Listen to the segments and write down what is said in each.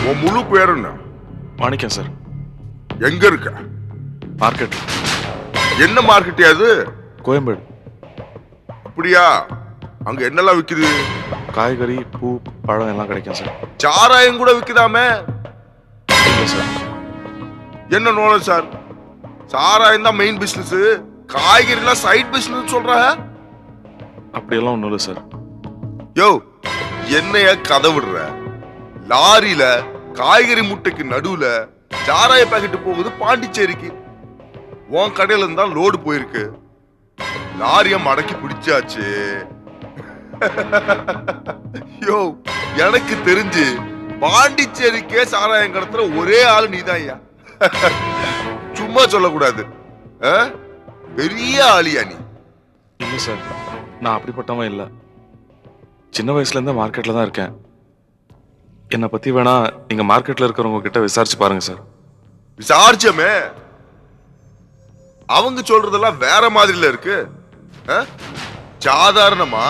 உன் முழு பேர் என்ன? மாணிக்கம் சார். எங்க இருக்க? மார்க்கெட். என்ன மார்க்கெட் அது? கோயம்பேடு. அப்படியா? அங்க என்னெல்லாம் விக்குது? காய்கறி, பூ, பழம் எல்லாம் கிடைக்கும் சார். சாராயம் கூட விக்குதாமே? இல்லை சார். என்ன நோன சார்? சாராயம் தான் மெயின் பிசினஸ், காய்கறிலாம் சைட் பிசினஸ் சொல்ற? அப்படியெல்லாம் ஒன்றும் இல்லை சார். யோ, என்னைய கதை விடுற? லாரியில காய்கறி மூட்டைக்கு நடுவுல சாராய பாக்கெட் போகுது பாண்டிச்சேரிக்கு. உன் கடையில இருந்தா லோடு போயிருக்கு. லாரிய மடக்கி பிடிச்சாச்சு. யோ, எனக்கு தெரிஞ்சு பாண்டிச்சேரிக்கே சாராயம் கடத்துற ஒரே ஆளு நீதான் ஐயா. சும்மா சொல்லக்கூடாது. பெரிய ஆளியா நீ? இல்லை சார், நான் அப்படிப்பட்டவன் இல்லை. சின்ன வயசுலேருந்தே மார்க்கெட்டில் தான் இருக்கேன். என்னை பற்றி வேணா நீங்கள் மார்க்கெட்டில் இருக்கிறவங்க கிட்ட விசாரிச்சு பாருங்க சார். விசாரிச்சமே, அவங்க சொல்றதெல்லாம் வேற மாதிரில இருக்கு. சாதாரணமா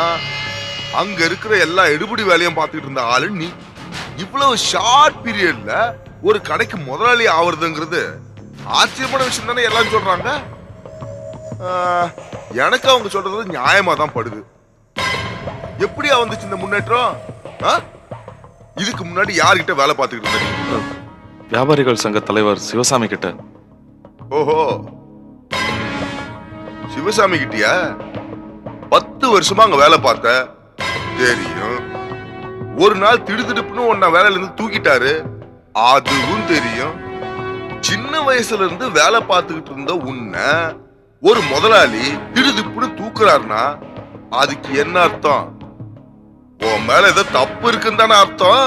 அங்க இருக்கிற எல்லா எடுபடி வேலையும் பார்த்துட்டு இருந்த ஆளு நீ. இவ்வளவு ஷார்ட் பீரியட்ல ஒரு கடைக்கு முதலாளி ஆவறதுங்கிறது ஆச்சரியமான விஷயம் தானே எல்லாம் சொல்றாங்க. எனக்கு அவங்க சொல்றது நியாயமா தான் படுது. எப்படியா வந்துச்சு இந்த முன்னேற்றம்? இதுக்கு முன்னாடி யார்கிட்ட வேலை பார்த்துக்கிட்டு இருந்தீங்க? வியாபாரிகள் சங்க தலைவர் சிவசாமி கிட்ட. ஓஹோ, சிவசாமி கிட்டியா? 10 வருஷமா அங்க வேலை பார்த்த தெரியும். ஒரு நாள் திடுதிடுப்புன்னு உன்ன வேலையில இருந்து தூக்கிட்டாரு, அதுவும் தெரியும். சின்ன வயசுல இருந்து வேலை பார்த்துக்கிட்டு இருந்த உன்ன ஒரு முதலாளி திடுதிப்புன்னு தூக்குறாருன்னா அதுக்கு என்ன அர்த்தம்? உன் மேல ஏதோ தப்பு இருக்குன்னு தானே அர்த்தம்.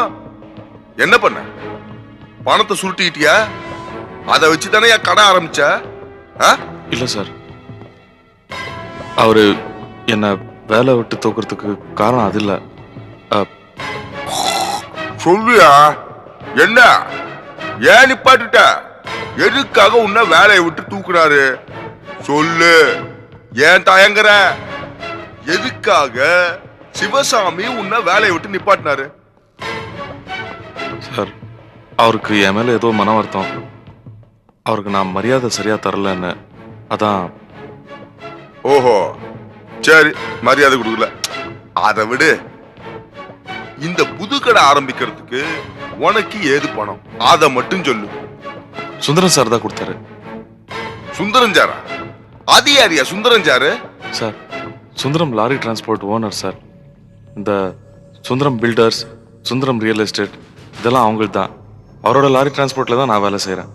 என்ன பண்ண? பணத்தை சுருட்டிக்கிட்டியா? அதை வச்சு தானே என் கடை ஆரம்பிச்ச? இல்ல சார், அவரு என்ன வேலை விட்டு தூக்குறதுக்கு காரணம் அது இல்ல. சொல்லுயா, என்ன ஏன் நிப்பாட்டுட்ட? எதுக்காக உன்ன வேலையை விட்டு தூக்குறாரு சொல்லு. ஏன் தயங்குற? எதுக்காக சிவசாமி உன்ன வேலையை விட்டு நிப்பாட்டினாரு? சார், அவருக்கு என் மேல ஏதோ மன வருத்தம். அவருக்கு நான் மரியாதை சரியா தரலன்னு, அதான். ஓஹோ, சரி, மரியாதை கொடுக்கல, அதை விடு. இந்த புது கடை ஆரம்பிக்கிறதுக்கு உனக்கு ஏது பணம்? அதை மட்டும் சொல்லு. சுந்தரம் சார் தான் கொடுத்தாரு. சுந்தரம் சாரா? அது யாரியா Sundaram sir? Sir, Sundaram lorry transport owner sir. இந்த Sundaram builders, Sundaram real estate இதெல்லாம் அவங்களுக்கு தான். அவரோட லாரி டிரான்ஸ்போர்ட்ல தான் நான் வேலை செய்கிறேன்.